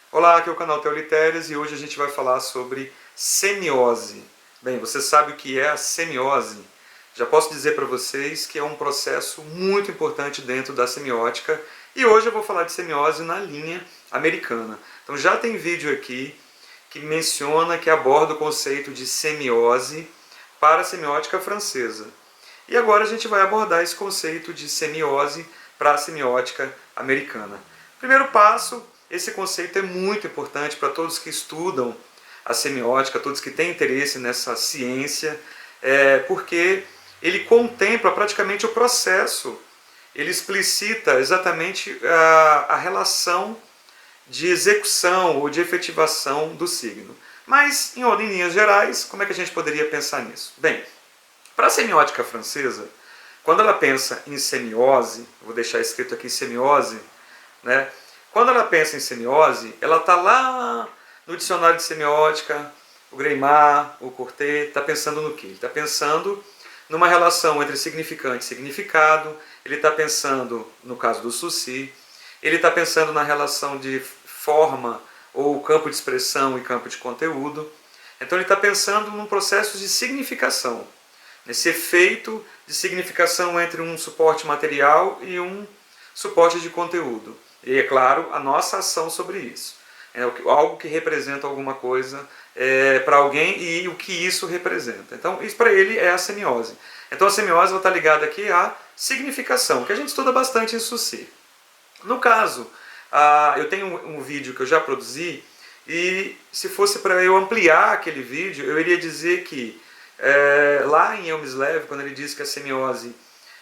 Olá, aqui é o canal Teolitérias e hoje a gente vai falar sobre semiose. Bem, você sabe o que é a semiose? Já posso dizer para vocês que é um processo muito importante dentro da semiótica e hoje eu vou falar de semiose na linha americana. Então já tem vídeo aqui que menciona, que aborda o conceito de semiose para a semiótica francesa. E agora a gente vai abordar esse conceito de semiose para a semiótica americana. Primeiro passo, esse conceito é muito importante para todos que estudam a semiótica, todos que têm interesse nessa ciência, porque ele contempla praticamente o processo, ele explicita exatamente a relação de execução ou de efetivação do signo. Mas, em linhas gerais, como é que a gente poderia pensar nisso? Bem, para a semiótica francesa, quando ela pensa em semiose, vou deixar escrito aqui semiose, né? Quando ela pensa em semiose, ela está lá no dicionário de semiótica, o Greymar, o Courtet, está pensando no quê? Ele está pensando numa relação entre significante e significado, ele está pensando, no caso do Saussure, ele está pensando na relação de forma ou campo de expressão e campo de conteúdo. Então ele está pensando num processo de significação, nesse efeito de significação entre um suporte material e um suporte de conteúdo. E, é claro, a nossa ação sobre isso. É algo que representa alguma coisa para alguém e o que isso representa. Então, isso para ele é a semiose. Então, a semiose está ligada aqui à significação, que a gente estuda bastante em Saussure. No caso, eu tenho um vídeo que eu já produzi e se fosse para eu ampliar aquele vídeo, eu iria dizer que lá em Elmslev, quando ele diz que a semiose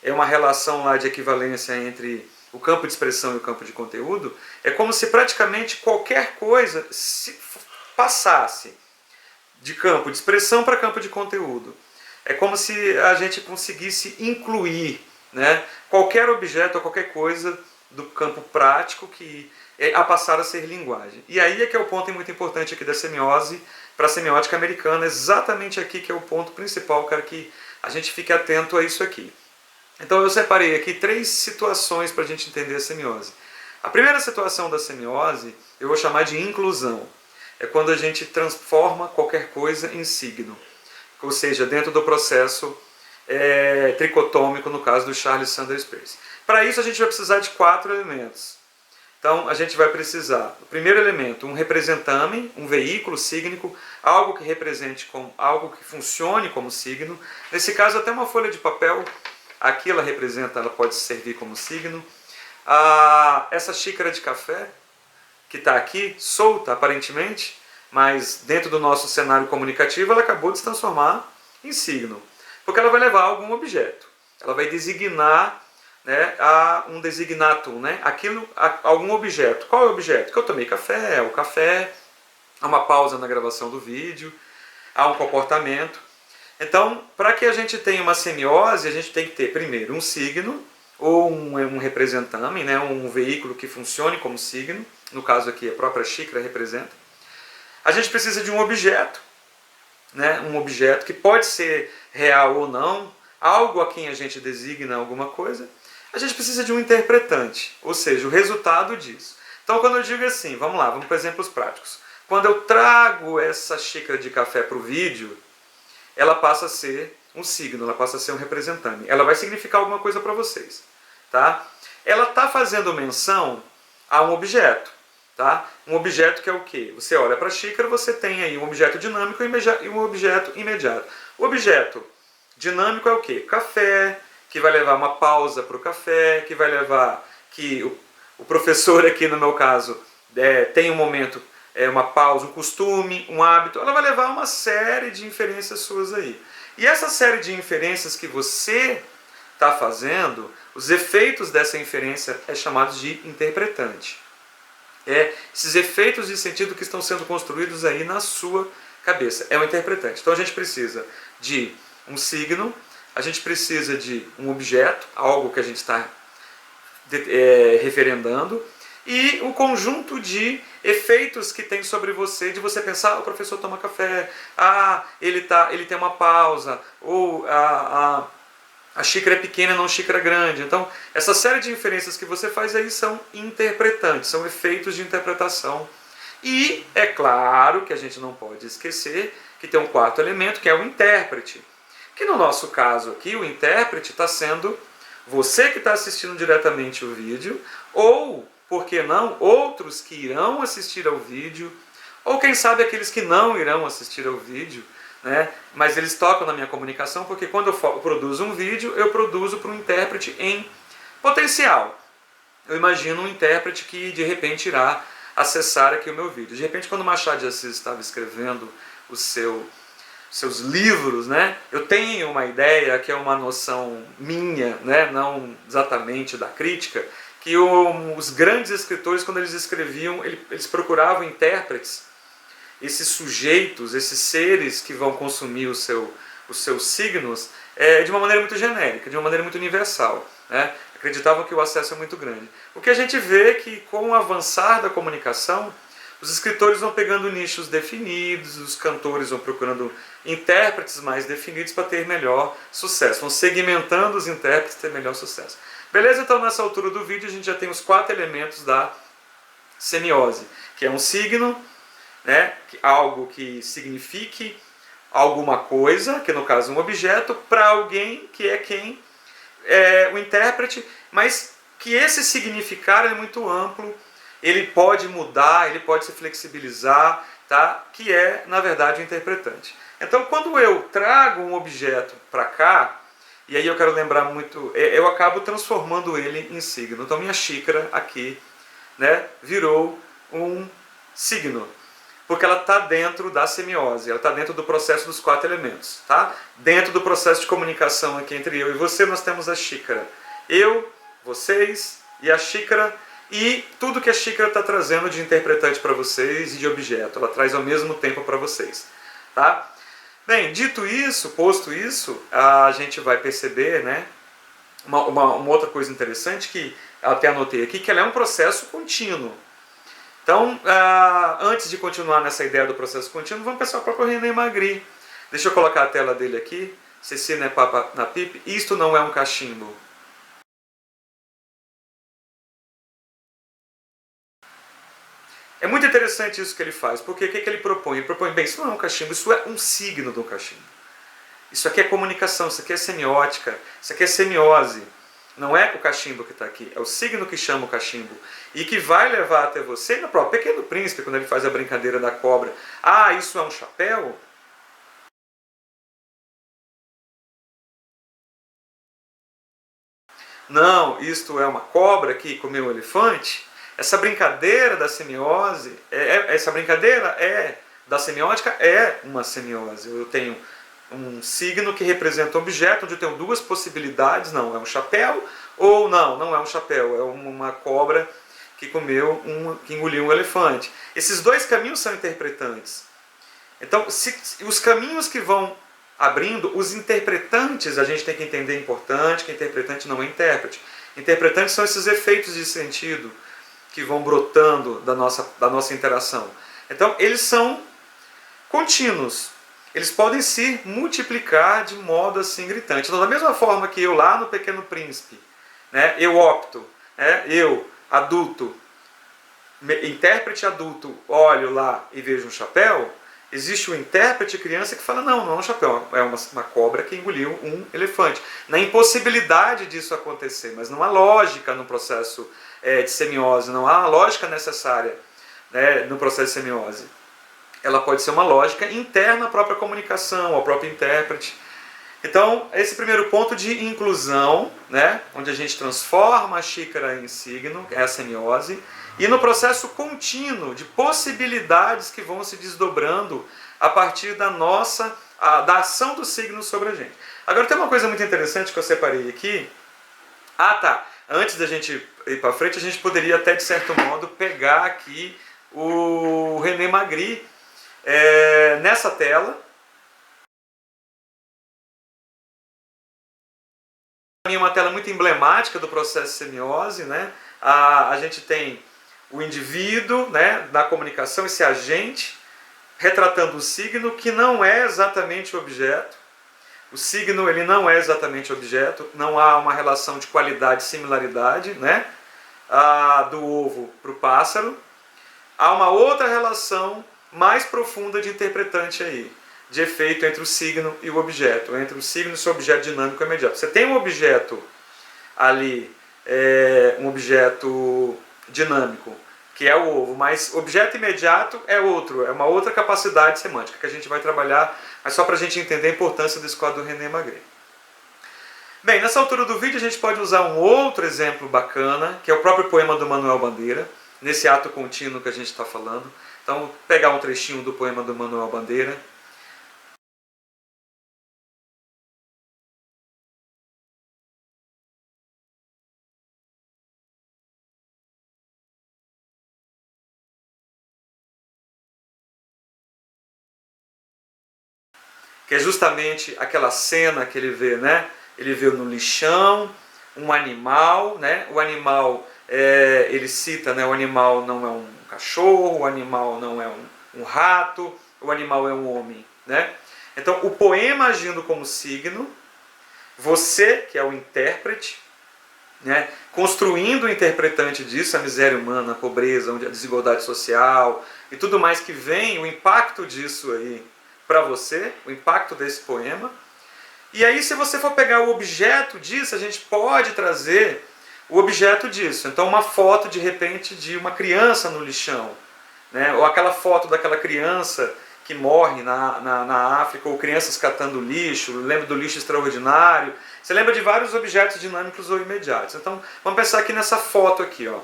é uma relação lá de equivalência entre o campo de expressão e o campo de conteúdo, é como se praticamente qualquer coisa se passasse de campo de expressão para campo de conteúdo. É como se a gente conseguisse incluir, né, qualquer objeto ou qualquer coisa do campo prático a passar a ser linguagem. E aí é que é o ponto muito importante aqui da semiose para a semiótica americana, exatamente aqui que é o ponto principal, quero que a gente fique atento a isso aqui. Então eu separei aqui 3 situações para a gente entender a semiose. A primeira situação da semiose eu vou chamar de inclusão. É quando a gente transforma qualquer coisa em signo. Ou seja, dentro do processo tricotômico, no caso do Charles Sanders Peirce. Para isso a gente vai precisar de 4 elementos. Então a gente vai precisar, o primeiro elemento, um representame, um veículo sígnico, algo que represente como algo que funcione como signo. Nesse caso até uma folha de papel, aqui ela representa, ela pode servir como signo. Essa xícara de café, que está aqui, solta aparentemente, mas dentro do nosso cenário comunicativo ela acabou de se transformar em signo. Porque ela vai levar a algum objeto, ela vai designar, né, a um designatum, né, algum objeto. Qual é o objeto? Que eu tomei café, é o café, há uma pausa na gravação do vídeo, há um comportamento. Então, para que a gente tenha uma semiose, a gente tem que ter primeiro um signo, ou um representame, né, um veículo que funcione como signo, no caso aqui a própria xícara representa. A gente precisa de um objeto, né, um objeto que pode ser real ou não, algo a quem a gente designa alguma coisa. A gente precisa de um interpretante, ou seja, o resultado disso. Então quando eu digo assim, vamos lá, vamos para exemplos práticos. Quando eu trago essa xícara de café para o vídeo, ela passa a ser um signo, ela passa a ser um representante. Ela vai significar alguma coisa para vocês. Tá? Ela está fazendo menção a um objeto. Tá? Um objeto que é o quê? Você olha para a xícara, você tem aí um objeto dinâmico e um objeto imediato. O objeto dinâmico é o quê? Café, que vai levar uma pausa para o café, que vai levar que o professor aqui no meu caso tem um momento, uma pausa, um costume, um hábito, ela vai levar uma série de inferências suas aí. E essa série de inferências que você está fazendo, os efeitos dessa inferência é chamados de interpretante. Esses efeitos de sentido que estão sendo construídos aí na sua cabeça. É um interpretante. Então a gente precisa de um signo, a gente precisa de um objeto, algo que a gente está referendando, e o conjunto de efeitos que tem sobre você, de você pensar, o professor toma café, ele tem uma pausa, ou a xícara é pequena, não xícara grande. Então, essa série de inferências que você faz aí são interpretantes, são efeitos de interpretação E é claro que a gente não pode esquecer que tem um quarto elemento, que é o intérprete. Que no nosso caso aqui, o intérprete está sendo você que está assistindo diretamente o vídeo, ou, por que não, outros que irão assistir ao vídeo, ou quem sabe aqueles que não irão assistir ao vídeo, né? Mas eles tocam na minha comunicação, porque quando eu produzo um vídeo, eu produzo para um intérprete em potencial. Eu imagino um intérprete que de repente irá acessar aqui o meu vídeo. De repente, quando Machado de Assis estava escrevendo seus livros, né, eu tenho uma ideia que é uma noção minha, né, não exatamente da crítica, que os grandes escritores, quando eles escreviam, eles procuravam intérpretes, esses sujeitos, esses seres que vão consumir os seus signos, de uma maneira muito genérica, de uma maneira muito universal, né? Acreditavam que o acesso é muito grande. O que a gente vê é que, com o avançar da comunicação, os escritores vão pegando nichos definidos, os cantores vão procurando intérpretes mais definidos para ter melhor sucesso, vão segmentando os intérpretes para ter melhor sucesso. Beleza? Então, nessa altura do vídeo, a gente já tem os 4 elementos da semiose, que é um signo, né, algo que signifique alguma coisa, que no caso um objeto, para alguém que é quem o intérprete, mas que esse significado é muito amplo, ele pode mudar, ele pode se flexibilizar, tá? Que é, na verdade, o interpretante. Então, quando eu trago um objeto para cá, e aí eu quero lembrar muito, eu acabo transformando ele em signo. Então, minha xícara aqui, né, virou um signo, porque ela está dentro da semiose, ela está dentro do processo dos 4 elementos. Tá? Dentro do processo de comunicação aqui entre eu e você, nós temos a xícara. Eu, vocês e a xícara, e tudo que a xícara está trazendo de interpretante para vocês e de objeto, ela traz ao mesmo tempo para vocês. Tá? Bem, dito isso, posto isso, a gente vai perceber, né, uma outra coisa interessante que eu até anotei aqui, que ela é um processo contínuo. Então, antes de continuar nessa ideia do processo contínuo, vamos pensar o próprio René Magritte. Deixa eu colocar a tela dele aqui. Ceci não é papa na pipe. Isto não é um cachimbo. É muito interessante isso que ele faz, porque o que ele propõe? Ele propõe, bem, isso não é um cachimbo, isso é um signo do cachimbo. Isso aqui é comunicação, isso aqui é semiótica, isso aqui é semiose. Não é o cachimbo que está aqui, é o signo que chama o cachimbo. E que vai levar até você, no próprio Pequeno Príncipe, quando ele faz a brincadeira da cobra. Ah, isso é um chapéu? Não, isto é uma cobra que comeu um elefante? Essa brincadeira da semiose, essa brincadeira da semiótica é uma semiose. Eu tenho um signo que representa um objeto, onde eu tenho 2 possibilidades, não, é um chapéu, ou não é um chapéu, é uma cobra que que engoliu um elefante. Esses 2 caminhos são interpretantes. Então, os caminhos que vão abrindo, os interpretantes, a gente tem que entender importante, que interpretante não é intérprete. Interpretantes são esses efeitos de sentido que vão brotando da nossa interação. Então, eles são contínuos. Eles podem se multiplicar de modo assim gritante. Então, da mesma forma que eu lá no Pequeno Príncipe, né, eu opto, eu, adulto, intérprete adulto, olho lá e vejo um chapéu, existe o intérprete criança que fala, não é um chapéu, é uma cobra que engoliu um elefante. Na impossibilidade disso acontecer, mas não há lógica no processo de semiose, não há lógica necessária, né, no processo de semiose. Ela pode ser uma lógica interna à própria comunicação, ao próprio intérprete. Então, esse primeiro ponto de inclusão, né, onde a gente transforma a xícara em signo, é a semiose, e no processo contínuo de possibilidades que vão se desdobrando a partir da ação do signo sobre a gente. Agora tem uma coisa muito interessante que eu separei aqui. Antes da gente ir para frente, a gente poderia até, de certo modo, pegar aqui o René Magritte nessa tela. Para mim é uma tela muito emblemática do processo de semiose, né? A gente tem o indivíduo, né, na comunicação, esse agente, retratando o signo, que não é exatamente o objeto. O signo ele não é exatamente o objeto, não há uma relação de qualidade e similaridade, né, do ovo para o pássaro. há uma outra relação mais profunda de interpretante aí, de efeito entre o signo e o objeto, entre o signo e o seu objeto dinâmico imediato. Você tem um objeto ali, um objeto dinâmico, que é o ovo, mas objeto imediato é outro, é uma outra capacidade semântica que a gente vai trabalhar, mas só para a gente entender a importância desse quadro do René Magritte. Bem, nessa altura do vídeo a gente pode usar um outro exemplo bacana, que é o próprio poema do Manuel Bandeira, nesse ato contínuo que a gente está falando. Então, vou pegar um trechinho do poema do Manuel Bandeira. Que é justamente aquela cena que ele vê, né? Ele vê no lixão um animal, né? O animal, ele cita, né? O animal não é um cachorro, o animal não é um rato, o animal é um homem, né? Então, o poema agindo como signo, você, que é o intérprete, né? Construindo o interpretante disso, a miséria humana, a pobreza, a desigualdade social e tudo mais que vem, o impacto disso aí para você, o impacto desse poema. E aí, se você for pegar o objeto disso, a gente pode trazer o objeto disso. Então, uma foto, de repente, de uma criança no lixão, né? Ou aquela foto daquela criança que morre na África, ou crianças catando lixo, lembra do lixo extraordinário. Você lembra de vários objetos dinâmicos ou imediatos. Então, vamos pensar aqui nessa foto aqui, ó.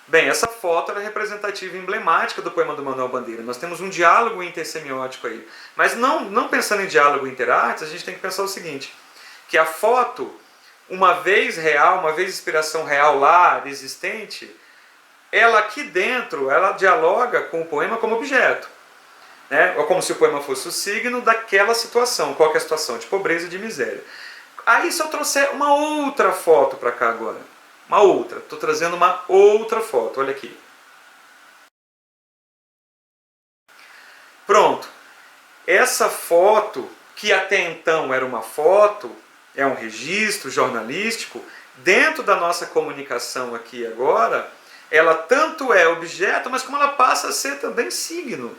Bem, essa foto é representativa e emblemática do poema do Manuel Bandeira. Nós temos um diálogo intersemiótico aí. Mas não pensando em diálogo interartes, a gente tem que pensar o seguinte, que a foto, uma vez real, uma vez inspiração real lá, existente, ela aqui dentro, ela dialoga com o poema como objeto. Né? Ou como se o poema fosse o signo daquela situação. Qual que é a situação? De pobreza e de miséria. Aí se eu trouxer uma outra foto para cá agora, uma outra, estou trazendo uma outra foto, olha aqui. Pronto. Essa foto, que até então era uma foto, é um registro jornalístico, dentro da nossa comunicação aqui agora, ela tanto é objeto, mas como ela passa a ser também signo.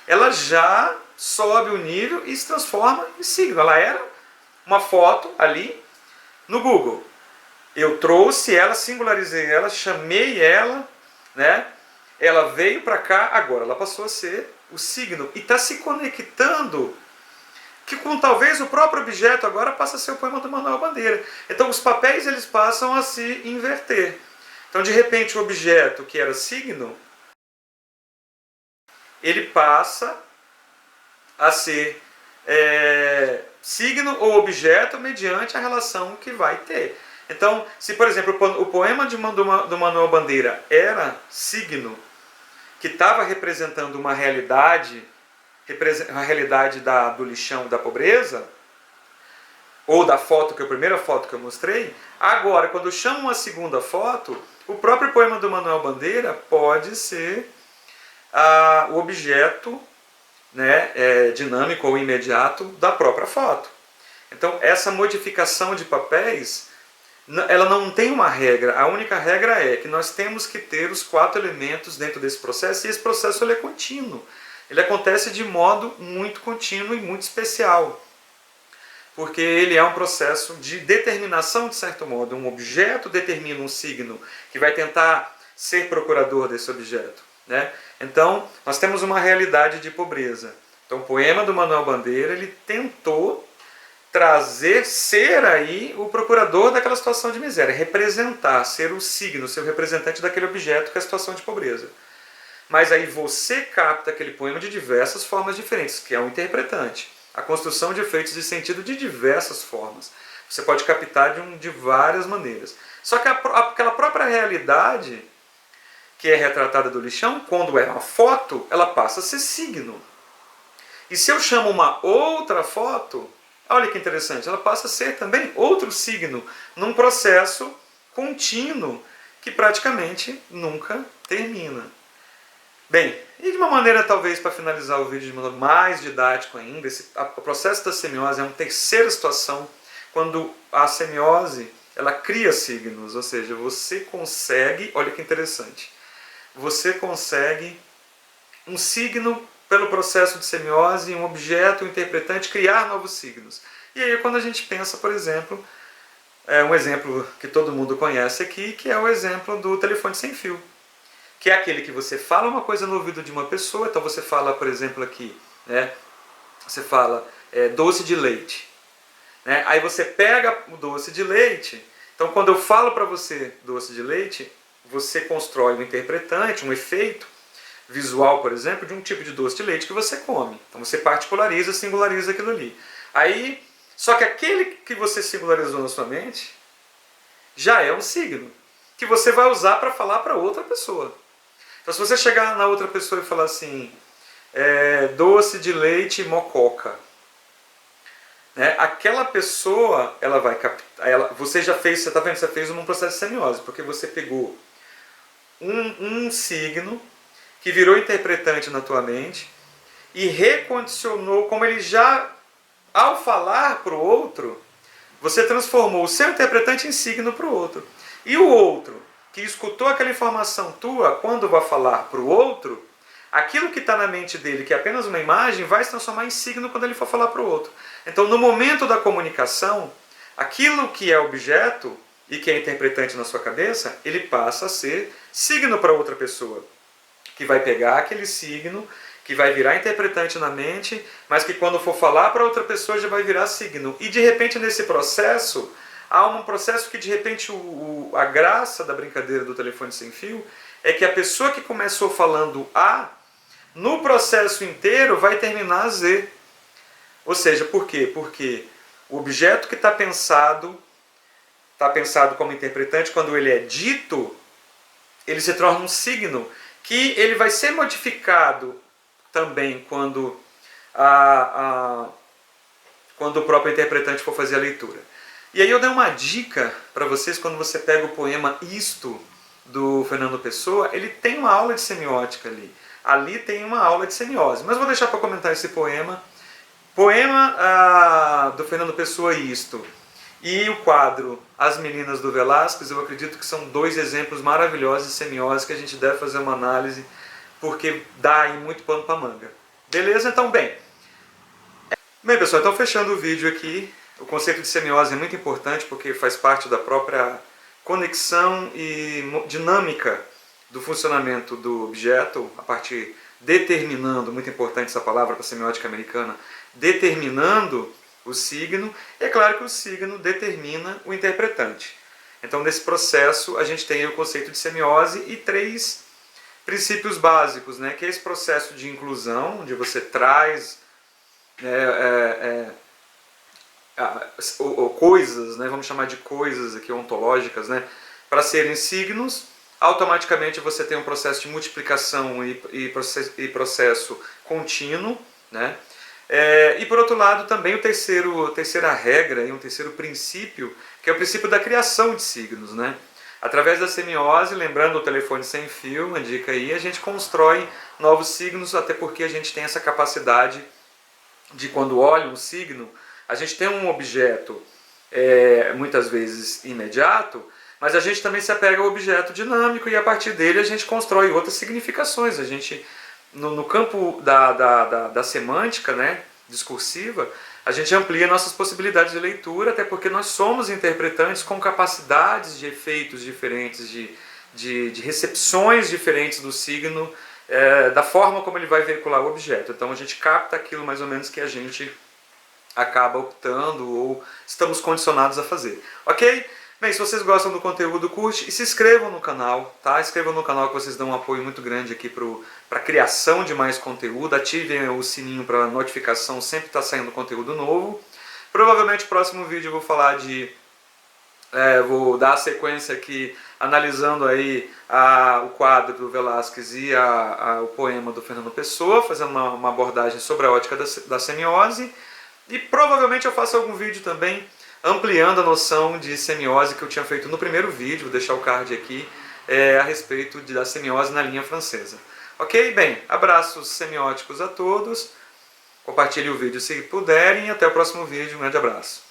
Ela já sobe o nível e se transforma em signo. Ela era uma foto ali no Google. Eu trouxe ela, singularizei ela, chamei ela, né? Ela veio para cá, agora ela passou a ser o signo. E está se conectando que com talvez o próprio objeto agora passa a ser o poema do Manuel Bandeira. Então os papéis eles passam a se inverter. Então de repente o objeto que era signo, ele passa a ser signo ou objeto mediante a relação que vai ter. Então, se por exemplo o poema do Manuel Bandeira era signo, que estava representando uma realidade, a realidade do lixão, da pobreza, ou da foto, a primeira foto que eu mostrei, agora, quando eu chamo uma segunda foto, o próprio poema do Manuel Bandeira pode ser o objeto, né, dinâmico ou imediato da própria foto. Então, essa modificação de papéis, ela não tem uma regra. A única regra é que nós temos que ter os 4 elementos dentro desse processo, e esse processo ele é contínuo. Ele acontece de modo muito contínuo e muito especial. Porque ele é um processo de determinação, de certo modo. Um objeto determina um signo que vai tentar ser procurador desse objeto, né? Então, nós temos uma realidade de pobreza. Então, o poema do Manuel Bandeira, ele tentou ser aí o procurador daquela situação de miséria, representar, ser o signo, ser o representante daquele objeto que é a situação de pobreza. Mas aí você capta aquele poema de diversas formas diferentes, que é um interpretante. A construção de efeitos de sentido de diversas formas. Você pode captar de várias maneiras. Só que aquela própria realidade que é retratada do lixão, quando é uma foto, ela passa a ser signo. E se eu chamo uma outra foto, olha que interessante, ela passa a ser também outro signo, num processo contínuo que praticamente nunca termina. Bem, e de uma maneira talvez para finalizar o vídeo de modo mais didático ainda, o processo da semiose é uma terceira situação, quando a semiose ela cria signos, ou seja, você consegue, olha que interessante, você consegue um signo pelo processo de semiose, um objeto, um interpretante, criar novos signos. E aí quando a gente pensa, por exemplo, um exemplo que todo mundo conhece aqui, que é o exemplo do telefone sem fio, que é aquele que você fala uma coisa no ouvido de uma pessoa, então você fala, por exemplo, aqui, né, você fala doce de leite. Né? Aí você pega o doce de leite, então quando eu falo para você doce de leite, você constrói um interpretante, um efeito visual, por exemplo, de um tipo de doce de leite que você come. Então você particulariza, singulariza aquilo ali. Aí, só que aquele que você singularizou na sua mente já é um signo que você vai usar para falar para outra pessoa. Então se você chegar na outra pessoa e falar assim, doce de leite mococa, né? Aquela pessoa, ela vai captar, você já fez, você está vendo, você fez um processo de semiose, porque você pegou um signo que virou interpretante na tua mente e recondicionou, como ele já, ao falar para o outro, você transformou o seu interpretante em signo para o outro. E o outro, que escutou aquela informação tua, quando vai falar para o outro, aquilo que está na mente dele, que é apenas uma imagem, vai se transformar em signo quando ele for falar para o outro. Então, no momento da comunicação, aquilo que é objeto e que é interpretante na sua cabeça, ele passa a ser signo para outra pessoa, que vai pegar aquele signo, que vai virar interpretante na mente, mas que quando for falar para outra pessoa já vai virar signo. E de repente nesse processo, há um processo que de repente a graça da brincadeira do telefone sem fio é que a pessoa que começou falando A, no processo inteiro vai terminar Z. Ou seja, por quê? Porque o objeto que está pensado como interpretante, quando ele é dito, ele se torna um signo que ele vai ser modificado também quando o próprio interpretante for fazer a leitura. E aí eu dei uma dica para vocês, quando você pega o poema Isto, do Fernando Pessoa, ele tem uma aula de semiótica ali. Ali tem uma aula de semiose. Mas vou deixar para comentar esse poema. Poema do Fernando Pessoa, Isto, e o quadro As Meninas do Velázquez, eu acredito que são dois exemplos maravilhosos de semiose que a gente deve fazer uma análise, porque dá aí muito pano para manga. Beleza? Então, bem, pessoal, então fechando o vídeo aqui, o conceito de semiose é muito importante porque faz parte da própria conexão e dinâmica do funcionamento do objeto, a partir determinando, muito importante essa palavra para a semiótica americana, determinando o signo. É claro que o signo determina o interpretante. Então, nesse processo, a gente tem o conceito de semiose e 3 princípios básicos, né? Que é esse processo de inclusão, onde você traz coisas, né? Vamos chamar de coisas aqui ontológicas, né? Para serem signos. Automaticamente você tem um processo de multiplicação e processo contínuo, né? E por outro lado também a terceira regra e um terceiro princípio, que é o princípio da criação de signos, né? Através da semiose, lembrando o telefone sem fio, uma dica aí, a gente constrói novos signos, até porque a gente tem essa capacidade de, quando olha um signo, a gente tem um objeto muitas vezes imediato, mas a gente também se apega ao objeto dinâmico e a partir dele a gente constrói outras significações. A gente, no campo da semântica, né, discursiva, a gente amplia nossas possibilidades de leitura, até porque nós somos interpretantes com capacidades de efeitos diferentes, de recepções diferentes do signo, da forma como ele vai veicular o objeto. Então a gente capta aquilo mais ou menos que a gente acaba optando ou estamos condicionados a fazer. Ok? Bem, se vocês gostam do conteúdo, curte e se inscrevam no canal, tá? Inscrevam no canal que vocês dão um apoio muito grande aqui para a criação de mais conteúdo. Ativem o sininho para notificação sempre estar saindo conteúdo novo. Provavelmente no próximo vídeo eu vou falar vou dar a sequência aqui, analisando aí o quadro do Velázquez e o poema do Fernando Pessoa, fazendo uma abordagem sobre a ótica da semiose. E provavelmente eu faço algum vídeo também ampliando a noção de semiose que eu tinha feito no primeiro vídeo, vou deixar o card aqui, a respeito da semiose na linha francesa. Ok? Bem, abraços semióticos a todos, compartilhe o vídeo se puderem e até o próximo vídeo, um grande abraço.